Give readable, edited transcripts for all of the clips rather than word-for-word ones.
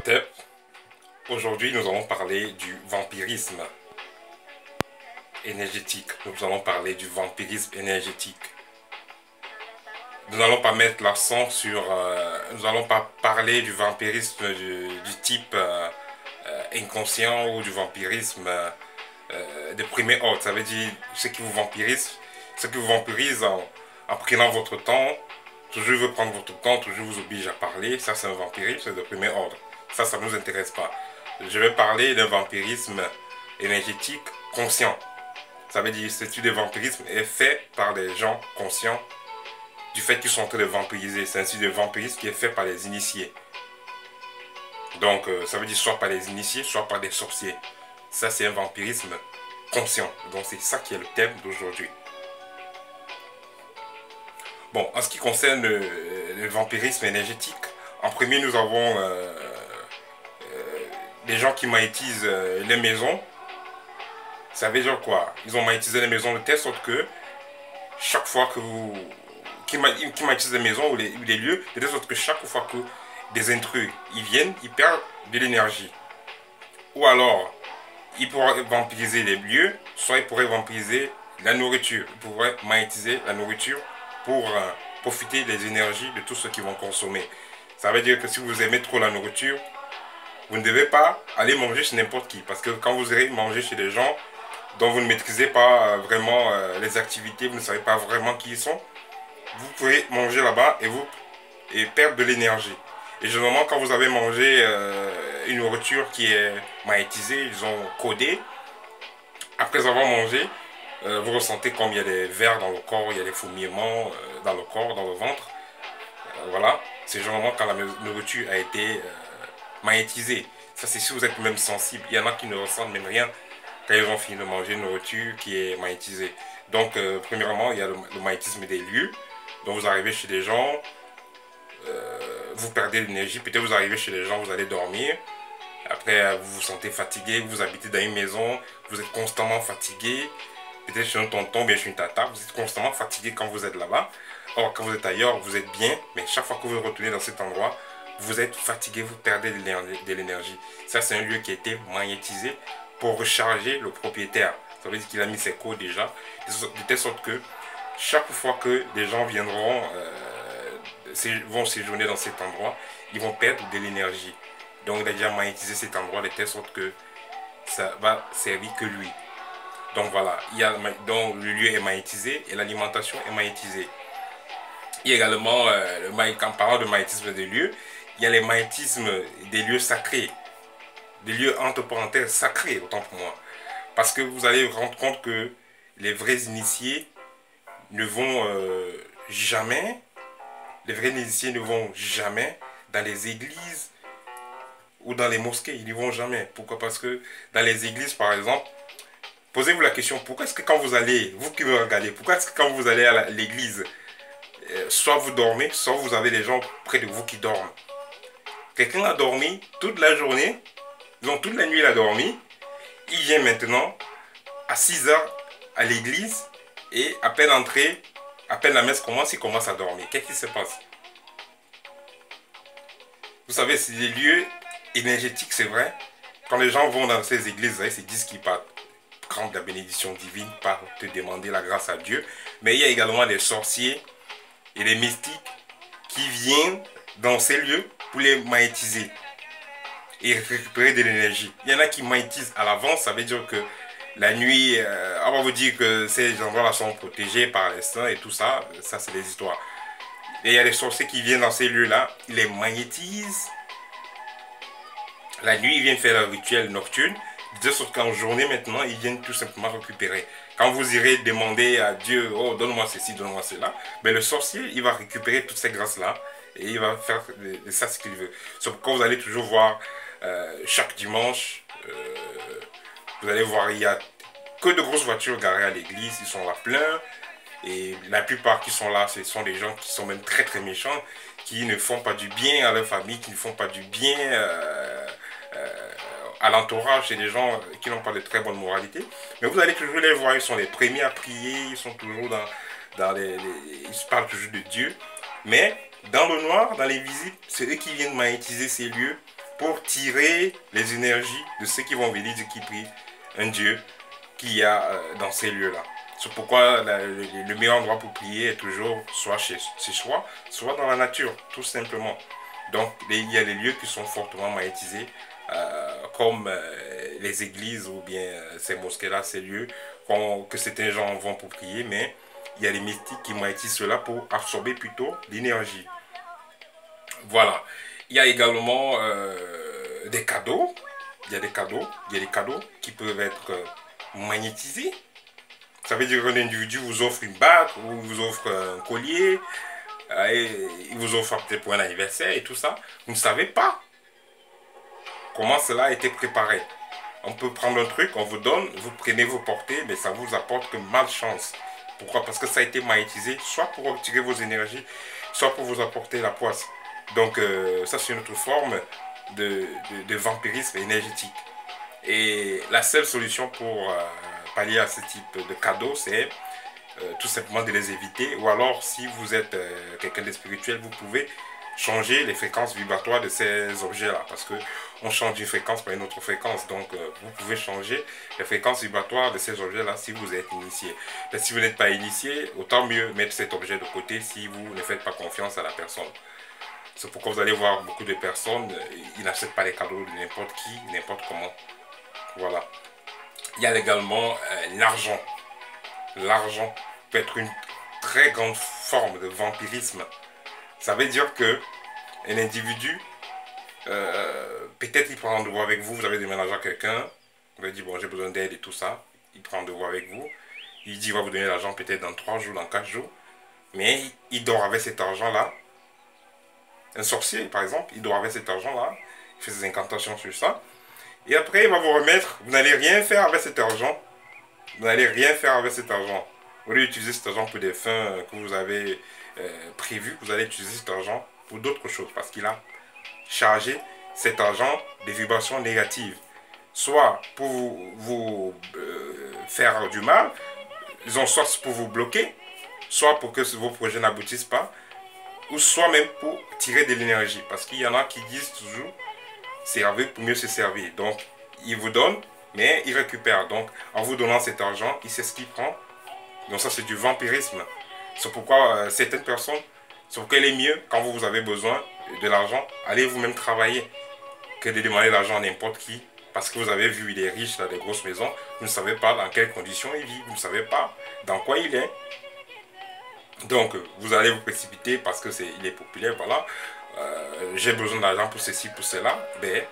Peut-être, aujourd'hui nous allons parler du vampirisme énergétique. Nous allons parler du vampirisme énergétique. Nous n'allons pas mettre l'accent sur... nous n'allons pas parler du vampirisme du type inconscient ou du vampirisme de premier ordre. Ça veut dire ce qui vous vampirise en prenant votre temps. Toujours veut prendre votre temps, toujours vous oblige à parler. Ça, c'est un vampirisme de premier ordre. Ça ne nous intéresse pas. Je vais parler d'un vampirisme énergétique conscient. Ça veut dire que ce type de vampirisme est fait par des gens conscients du fait qu'ils sont en train de vampiriser. C'est un type de vampirisme qui est fait par les initiés. Donc, ça veut dire soit par les initiés, soit par des sorciers. Ça, c'est un vampirisme conscient. Donc, c'est ça qui est le thème d'aujourd'hui. Bon, en ce qui concerne le vampirisme énergétique, en premier, nous avons des gens qui magnétisent les maisons. Ça veut dire quoi? Ils ont magnétisé les maisons de telle sorte que chaque fois que vous... qui magnétisent les maisons ou les lieux, de telle sorte que chaque fois que des intrus ils viennent, ils perdent de l'énergie. Ou alors, ils pourraient vampiriser les lieux, soit ils pourraient vampiriser la nourriture. Ils pourraient magnétiser la nourriture pour profiter des énergies de tout ce qu'ils vont consommer. Ça veut dire que si vous aimez trop la nourriture, vous ne devez pas aller manger chez n'importe qui. Parce que quand vous irez manger chez des gens dont vous ne maîtrisez pas vraiment les activités, vous ne savez pas vraiment qui ils sont, vous pouvez manger là-bas et perdre de l'énergie. Et généralement, quand vous avez mangé une nourriture qui est magnétisée, ils ont codé, après avoir mangé, vous ressentez comme il y a des vers dans le corps, il y a des fourmillements dans le corps, dans le ventre. Voilà, c'est généralement quand la nourriture a été magnétisée. Ça, c'est si vous êtes même sensible. Il y en a qui ne ressentent même rien quand ils ont fini de manger une nourriture qui est magnétisée. Donc, premièrement, il y a le magnétisme des lieux. Donc, vous arrivez chez des gens, vous perdez l'énergie. Peut-être vous arrivez chez les gens, vous allez dormir. Après, vous vous sentez fatigué, vous habitez dans une maison, vous êtes constamment fatigué. Peut-être chez un tonton, bien chez une tata, vous êtes constamment fatigué quand vous êtes là-bas. Or, quand vous êtes ailleurs, vous êtes bien, mais chaque fois que vous retournez dans cet endroit, vous êtes fatigué, vous perdez de l'énergie. Ça, c'est un lieu qui a été magnétisé pour recharger le propriétaire. Ça veut dire qu'il a mis ses codes déjà, de telle sorte que chaque fois que des gens vont séjourner dans cet endroit, ils vont perdre de l'énergie. Donc, il a déjà magnétisé cet endroit de telle sorte que ça va servir que lui. Donc voilà, donc le lieu est magnétisé et l'alimentation est magnétisée. Il y a également, en parlant de magnétisme des lieux, il y a les magnétismes des lieux sacrés. Des lieux entre parenthèses sacrés, autant pour moi. Parce que vous allez vous rendre compte que les vrais initiés ne vont jamais, les vrais initiés ne vont jamais dans les églises ou dans les mosquées. Ils n'y vont jamais. Pourquoi? Parce que dans les églises, par exemple, posez-vous la question, pourquoi est-ce que quand vous allez, vous qui me regardez, pourquoi est-ce que quand vous allez à l'église, soit vous dormez, soit vous avez des gens près de vous qui dorment. Quelqu'un a dormi toute la journée, donc toute la nuit il a dormi, il vient maintenant à 6 heures à l'église et à peine entré, à peine la messe commence, il commence à dormir. Qu'est-ce qui se passe? Vous savez, c'est des lieux énergétiques, c'est vrai. Quand les gens vont dans ces églises, ils se disent qu'ils partent prendre la bénédiction divine, par te demander la grâce à Dieu. Mais il y a également des sorciers et des mystiques qui viennent dans ces lieux pour les magnétiser et récupérer de l'énergie. Il y en a qui magnétisent à l'avance, ça veut dire que la nuit, on va vous dire que ces endroits-là sont protégés par les saints et tout ça, ça c'est des histoires. Et il y a des sorciers qui viennent dans ces lieux-là, ils les magnétisent. La nuit, ils viennent faire leur rituel nocturne, de sorte qu'en journée maintenant, ils viennent tout simplement récupérer. Quand vous irez demander à Dieu, oh donne-moi ceci, donne-moi cela, ben, le sorcier, il va récupérer toutes ces grâces-là et il va faire de ça ce qu'il veut. C'est pourquoi vous allez toujours voir chaque dimanche, vous allez voir, il n'y a que de grosses voitures garées à l'église, ils sont là pleins. Et la plupart qui sont là, ce sont des gens qui sont même très très méchants, qui ne font pas du bien à leur famille, qui ne font pas du bien à l'entourage. C'est des gens qui n'ont pas de très bonne moralité. Mais vous allez toujours les voir, ils sont les premiers à prier, ils sont toujours ils se parlent toujours de Dieu. Mais dans le noir, dans les visibles, c'est eux qui viennent magnétiser ces lieux pour tirer les énergies de ceux qui vont venir dire qu'ils prient un Dieu qu'il y a dans ces lieux-là. C'est pourquoi le meilleur endroit pour prier est toujours soit chez soi, soit dans la nature, tout simplement. Donc il y a les lieux qui sont fortement magnétisés, comme les églises ou bien ces mosquées-là, ces lieux que certains gens vont pour prier, mais il y a les mystiques qui magnétisent cela pour absorber plutôt l'énergie. Voilà. Il y a également des cadeaux. Il y a des cadeaux qui peuvent être magnétisés. Ça veut dire qu'un individu vous offre une bague ou vous offre un collier, et il vous offre peut-être pour un anniversaire et tout ça. Vous ne savez pas comment cela a été préparé. On peut prendre un truc, on vous donne, vous prenez, vous portez, mais ça vous apporte que malchance. Pourquoi? Parce que ça a été magnétisé, soit pour retirer vos énergies, soit pour vous apporter la poisse. Donc ça c'est une autre forme de vampirisme énergétique. Et la seule solution pour pallier à ce type de cadeaux, c'est tout simplement de les éviter. Ou alors, si vous êtes quelqu'un de spirituel, vous pouvez changer les fréquences vibratoires de ces objets-là. Parce que on change d'une fréquence par une autre fréquence. Donc, vous pouvez changer les fréquences vibratoires de ces objets-là si vous êtes initié. Mais si vous n'êtes pas initié, autant mieux mettre cet objet de côté si vous ne faites pas confiance à la personne. C'est pourquoi vous allez voir beaucoup de personnes, ils n'achètent pas les cadeaux de n'importe qui, n'importe comment. Voilà. Il y a également l'argent. L'argent peut être une très grande forme de vampirisme. Ça veut dire que un individu, peut-être il prend rendez-vous avec vous, vous avez déménagé à quelqu'un, vous avez dit bon j'ai besoin d'aide et tout ça, il prend rendez-vous avec vous, il dit il va vous donner l'argent peut-être dans 3 jours, dans 4 jours, mais il dort avec cet argent-là. Un sorcier par exemple, il dort avec cet argent-là, il fait ses incantations sur ça, et après il va vous remettre, vous n'allez rien faire avec cet argent, vous n'allez rien faire avec cet argent. Au lieu d'utiliser cet argent pour des fins que vous avez prévues, vous allez utiliser cet argent pour d'autres choses. Parce qu'il a chargé cet argent des vibrations négatives. Soit pour vous faire du mal, soit pour vous bloquer, soit pour que vos projets n'aboutissent pas, ou soit même pour tirer de l'énergie. Parce qu'il y en a qui disent toujours, servir pour mieux se servir. Donc, ils vous donnent, mais il récupère. Donc, en vous donnant cet argent, il sait ce qu'il prend. Donc ça, c'est du vampirisme. C'est pourquoi certaines personnes, c'est pourquoi il est mieux, quand vous avez besoin de l'argent, allez vous-même travailler, que de demander l'argent à n'importe qui. Parce que vous avez vu, il est riche, il a des grosses maisons. Vous ne savez pas dans quelles conditions il vit. Vous ne savez pas dans quoi il est. Donc, vous allez vous précipiter parce que il est populaire, voilà. J'ai besoin d'argent pour ceci, pour cela. Ben,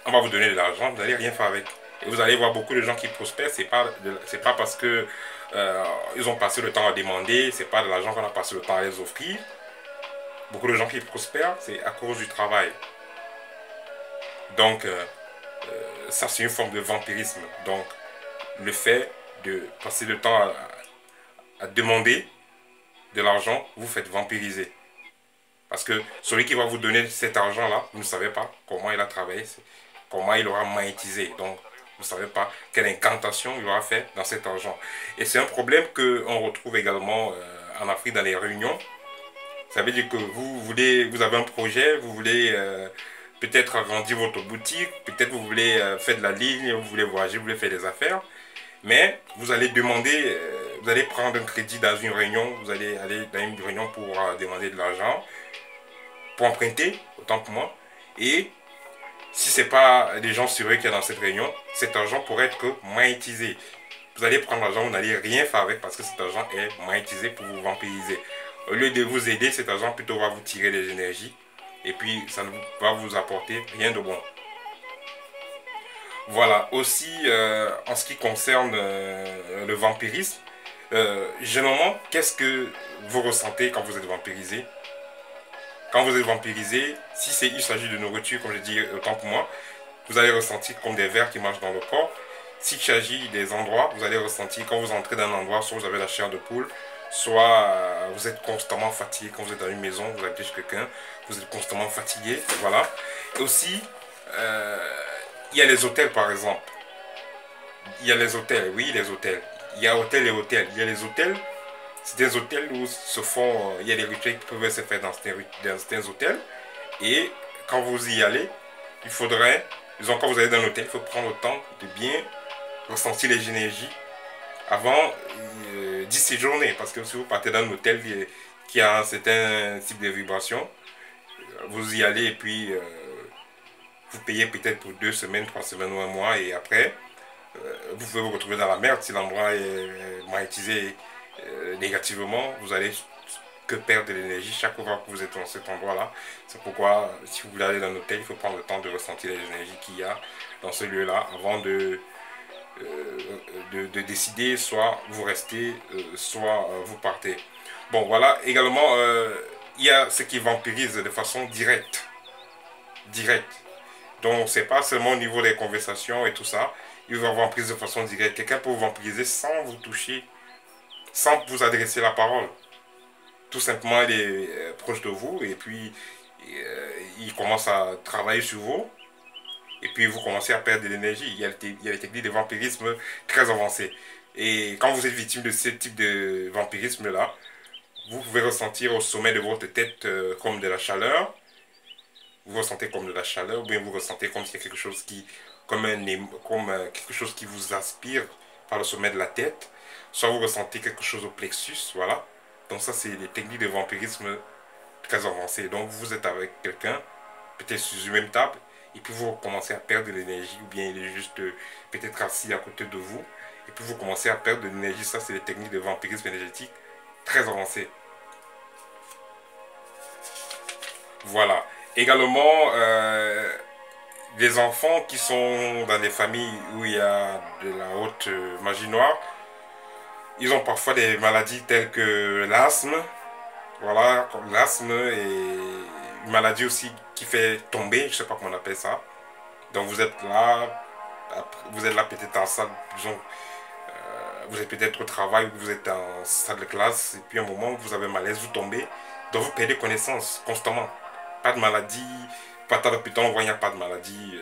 on va vous donner de l'argent, vous n'allez rien faire avec. Et vous allez voir beaucoup de gens qui prospèrent, c'est pas parce que ils ont passé le temps à demander, c'est pas de l'argent qu'on a passé le temps à les offrir. Beaucoup de gens qui prospèrent, c'est à cause du travail. Donc, ça c'est une forme de vampirisme. Donc, le fait de passer le temps à demander de l'argent, vous faites vampiriser. Parce que celui qui va vous donner cet argent-là, vous ne savez pas comment il a travaillé, comment il aura magnétisé. Donc, vous ne savez pas quelle incantation il aura fait dans cet argent. Et c'est un problème qu'on retrouve également en Afrique dans les réunions. Ça veut dire que vous avez un projet, vous voulez peut-être agrandir votre boutique, peut-être vous voulez faire de la ligne, vous voulez voyager, vous voulez faire des affaires. Mais vous allez demander, vous allez prendre un crédit dans une réunion, vous allez aller dans une réunion pour demander de l'argent, pour emprunter, autant pour moi. Et si ce n'est pas des gens sérieux qui sont dans cette réunion, cet argent pourrait être que magnétisé. Vous allez prendre l'argent, vous n'allez rien faire avec parce que cet argent est magnétisé pour vous vampiriser. Au lieu de vous aider, cet argent plutôt va vous tirer des énergies et puis ça ne va vous apporter rien de bon. Voilà, aussi en ce qui concerne le vampirisme, généralement, qu'est-ce que vous ressentez quand vous êtes vampirisé? Quand vous êtes vampirisé, si il s'agit de nourriture, comme je dis autant pour moi, vous allez ressentir comme des vers qui marchent dans le corps. S'il s'agit des endroits, vous allez ressentir quand vous entrez dans un endroit, soit vous avez la chair de poule, soit vous êtes constamment fatigué. Quand vous êtes dans une maison, vous habitez chez quelqu'un, vous êtes constamment fatigué. Voilà. Et aussi, il y a les hôtels par exemple. Il y a les hôtels, oui, les hôtels. Il y a hôtels et hôtels. Il y a les hôtels. C'est des hôtels où il y a des rituels qui peuvent se faire dans certains hôtels. Et quand vous y allez, il faudrait, disons quand vous allez dans l'hôtel, il faut prendre le temps de bien ressentir les énergies avant d'y séjourner. Parce que si vous partez dans un hôtel qui a un certain type de vibration, vous y allez et puis vous payez peut-être pour 2 semaines, 3 semaines ou un mois et après, vous pouvez vous retrouver dans la merde si l'endroit est magnétisé négativement. Vous allez que perdre de l'énergie chaque fois que vous êtes dans cet endroit-là. C'est pourquoi, si vous voulez aller dans un hôtel, il faut prendre le temps de ressentir les énergies qu'il y a dans ce lieu-là avant de décider soit vous restez, soit vous partez. Bon, voilà. Également, il y a ce qui vampirise de façon directe. Directe. Donc, c'est pas seulement au niveau des conversations et tout ça. Il va vampiriser de façon directe. Quelqu'un peut vous vampiriser sans vous toucher, sans vous adresser la parole. Tout simplement, il est proche de vous et puis il commence à travailler sur vous. Et puis vous commencez à perdre de l'énergie. Il y a les techniques de vampirisme très avancées. Et quand vous êtes victime de ce type de vampirisme-là, vous pouvez ressentir au sommet de votre tête comme de la chaleur. Vous ressentez comme de la chaleur, ou bien vous ressentez comme s'il y a quelque chose qui, quelque chose qui vous aspire par le sommet de la tête. Soit vous ressentez quelque chose au plexus, voilà. Donc ça, c'est des techniques de vampirisme très avancées. Donc vous êtes avec quelqu'un, peut-être sur une même table, et puis vous commencez à perdre de l'énergie, ou bien il est juste peut-être assis à côté de vous, et puis vous commencez à perdre de l'énergie. Ça, c'est des techniques de vampirisme énergétique très avancées. Voilà. Également, les enfants qui sont dans des familles où il y a de la haute magie noire, ils ont parfois des maladies telles que l'asthme, voilà, comme l'asthme et une maladie aussi qui fait tomber, je sais pas comment on appelle ça. Donc vous êtes là peut-être en salle, disons, vous êtes peut-être au travail, vous êtes en salle de classe, et puis à un moment vous avez malaise, vous tombez, donc vous perdez connaissance constamment. Pas de maladie, pas de l'hôpital, on voit il n'y a pas de maladie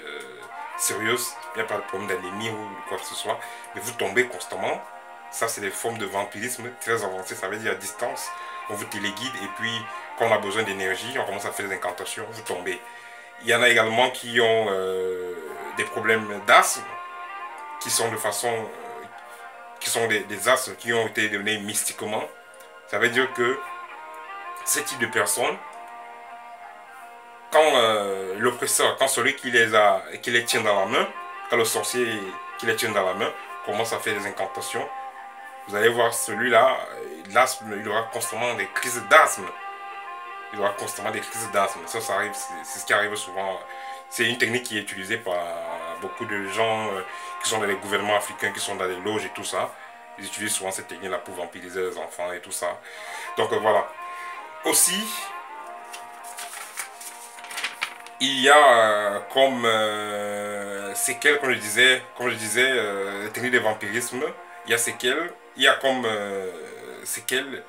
sérieuse, il n'y a pas de problème d'anémie ou quoi que ce soit, mais vous tombez constamment. Ça, c'est des formes de vampirisme très avancées, ça veut dire à distance, on vous téléguide, et puis quand on a besoin d'énergie, on commence à faire des incantations, vous tombez. Il y en a également qui ont des problèmes d'asthme, qui sont de façon qui sont des astres qui ont été donnés mystiquement. Ça veut dire que ce type de personnes, quand l'oppresseur, quand celui qui les tient dans la main, quand le sorcier qui les tient dans la main commence à faire des incantations, vous allez voir celui-là, l'asthme, il aura constamment des crises d'asthme. Il aura constamment des crises d'asthme. Ça arrive, c'est ce qui arrive souvent. C'est une technique qui est utilisée par beaucoup de gens qui sont dans les gouvernements africains, qui sont dans les loges et tout ça. Ils utilisent souvent cette technique-là pour vampiriser les enfants et tout ça. Donc voilà. Aussi, il y a comme séquelles, comme je disais, les techniques de vampirisme, il y a séquelles, il y a comme séquelles,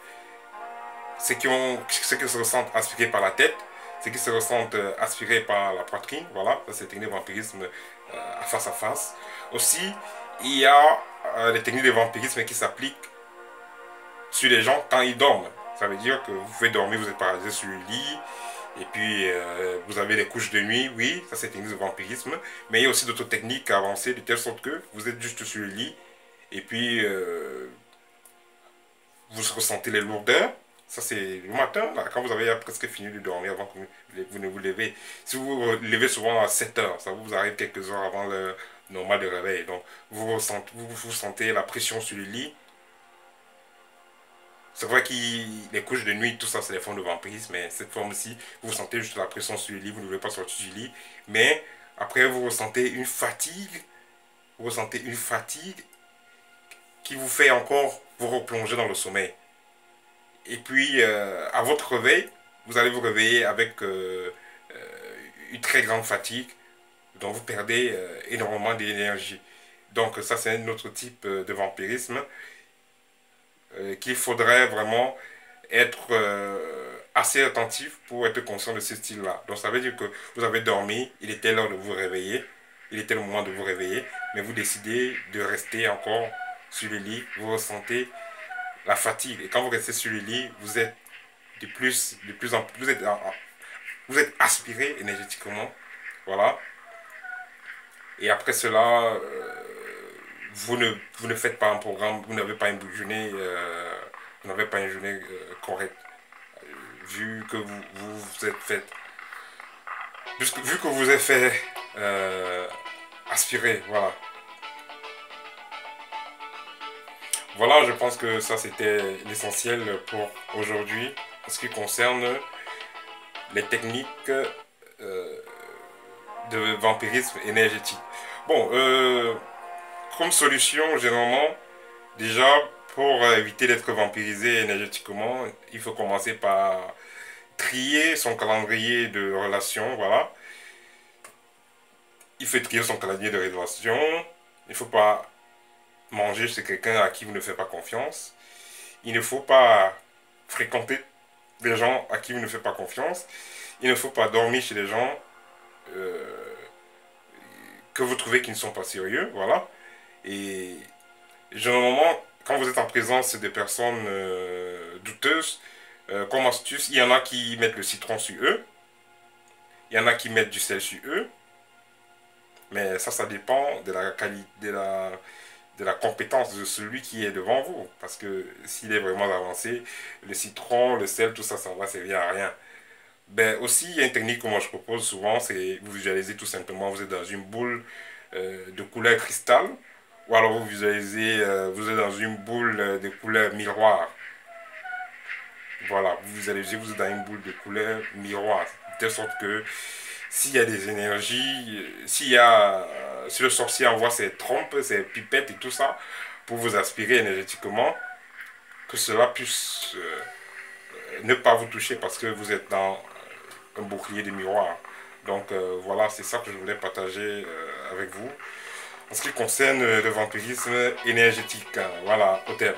ceux qui se ressentent aspirés par la tête, ceux qui se ressentent aspirés par la poitrine, voilà, ça c'est les techniques de vampirisme à face. Aussi, il y a les techniques de vampirisme qui s'appliquent sur les gens quand ils dorment. Ça veut dire que vous pouvez dormir, vous êtes paralysé sur le lit, et puis vous avez les couches de nuit, oui, ça c'est technique de vampirisme. Mais il y a aussi d'autres techniques avancées de telle sorte que vous êtes juste sur le lit, et puis vous ressentez les lourdeurs. Ça c'est le matin, là, quand vous avez presque fini de dormir avant que vous ne vous levez. Si vous vous levez souvent à 7 heures, ça vous arrive quelques heures avant le normal de réveil. Donc vous sentez la pression sur le lit. C'est vrai que les couches de nuit, tout ça, c'est des formes de vampirisme, mais cette forme-ci, vous sentez juste la pression sur le lit, vous ne voulez pas sortir du lit, mais après, vous ressentez une fatigue, qui vous fait encore vous replonger dans le sommeil. Et puis, à votre réveil, vous allez vous réveiller avec une très grande fatigue, donc vous perdez énormément d'énergie. Donc ça, c'est un autre type de vampirisme qu'il faudrait vraiment être assez attentif pour être conscient de ce style-là. Donc ça veut dire que vous avez dormi, il était l'heure de vous réveiller, il était le moment de vous réveiller, mais vous décidez de rester encore sur le lit, vous ressentez la fatigue. Et quand vous restez sur le lit, vous êtes de plus en plus, vous êtes aspiré énergétiquement. Voilà. Et après cela, vous ne faites pas un programme, vous n'avez pas une journée, vous n'avez pas une journée correcte, vu que vous êtes fait, vu que vous êtes fait aspirer, voilà. Voilà, je pense que ça c'était l'essentiel pour aujourd'hui en ce qui concerne les techniques de vampirisme énergétique. Bon, comme solution, généralement, déjà, pour éviter d'être vampirisé énergétiquement, il faut commencer par trier son calendrier de relations, voilà. Il faut trier son calendrier de relations. Il ne faut pas manger chez quelqu'un à qui vous ne faites pas confiance. Il ne faut pas fréquenter des gens à qui vous ne faites pas confiance. Il ne faut pas dormir chez des gens euh, que vous trouvez qui ne sont pas sérieux, voilà. Et généralement, quand vous êtes en présence de personnes douteuses, comme astuce, il y en a qui mettent le citron sur eux, il y en a qui mettent du sel sur eux, mais ça dépend de la qualité, de la compétence de celui qui est devant vous. Parce que s'il est vraiment avancé, le citron, le sel, tout ça, ça va servir à rien. Ben aussi, il y a une technique que moi je propose souvent, c'est vous visualisez tout simplement, vous êtes dans une boule de couleur cristal, ou alors vous visualisez, vous êtes dans une boule de couleur miroir. Voilà, vous visualisez, vous êtes dans une boule de couleur miroir, de telle sorte que s'il y a des énergies, s'il y a, si le sorcier envoie ses trompes, ses pipettes et tout ça, pour vous aspirer énergétiquement, que cela puisse ne pas vous toucher parce que vous êtes dans un bouclier de miroir. Donc voilà, c'est ça que je voulais partager avec vous. En ce qui concerne le vampirisme énergétique, voilà, au terme.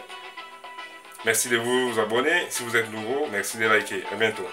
Merci de vous abonner. Si vous êtes nouveau, merci de liker. À bientôt.